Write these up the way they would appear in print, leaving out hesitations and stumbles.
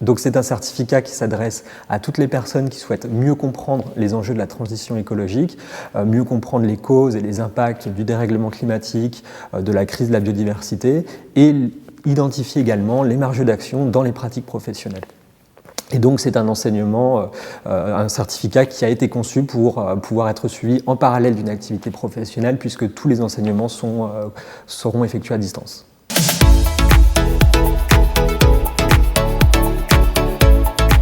Donc c'est un certificat qui s'adresse à toutes les personnes qui souhaitent mieux comprendre les enjeux de la transition écologique, mieux comprendre les causes et les impacts du dérèglement climatique, de la crise de la biodiversité, et identifier également les marges d'action dans les pratiques professionnelles. Et donc c'est un enseignement, un certificat qui a été conçu pour pouvoir être suivi en parallèle d'une activité professionnelle, puisque tous les enseignements seront effectués à distance.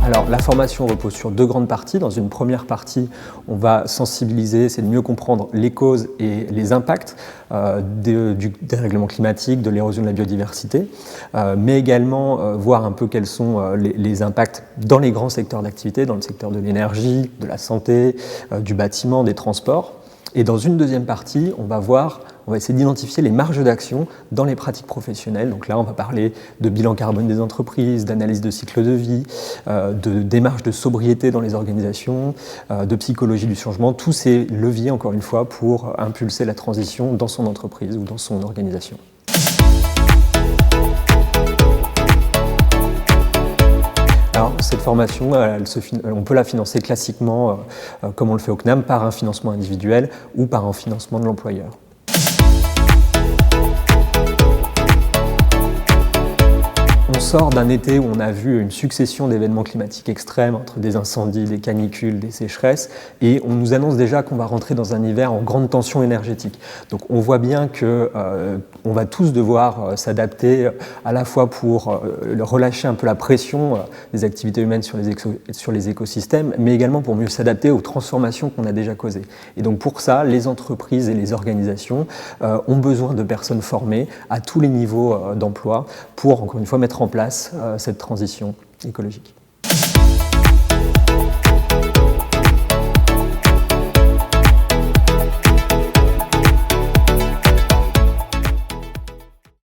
Alors, la formation repose sur deux grandes parties. Dans une première partie, on va sensibiliser, c'est de mieux comprendre les causes et les impacts du dérèglement climatique, de l'érosion de la biodiversité, mais également voir un peu quels sont les impacts dans les grands secteurs d'activité, dans le secteur de l'énergie, de la santé, du bâtiment, des transports. Et dans une deuxième partie, on va essayer d'identifier les marges d'action dans les pratiques professionnelles. Donc là, on va parler de bilan carbone des entreprises, d'analyse de cycle de vie, de démarches de sobriété dans les organisations, de psychologie du changement, tous ces leviers, encore une fois, pour impulser la transition dans son entreprise ou dans son organisation. Alors, cette formation, on peut la financer classiquement, comme on le fait au CNAM, par un financement individuel ou par un financement de l'employeur. On sort d'un été où on a vu une succession d'événements climatiques extrêmes, entre des incendies, des canicules, des sécheresses, et on nous annonce déjà qu'on va rentrer dans un hiver en grande tension énergétique. Donc on voit bien qu'on va tous devoir s'adapter à la fois pour relâcher un peu la pression des activités humaines sur les écosystèmes, mais également pour mieux s'adapter aux transformations qu'on a déjà causées. Et donc pour ça, les entreprises et les organisations ont besoin de personnes formées à tous les niveaux d'emploi pour, encore une fois, mettre en place cette transition écologique.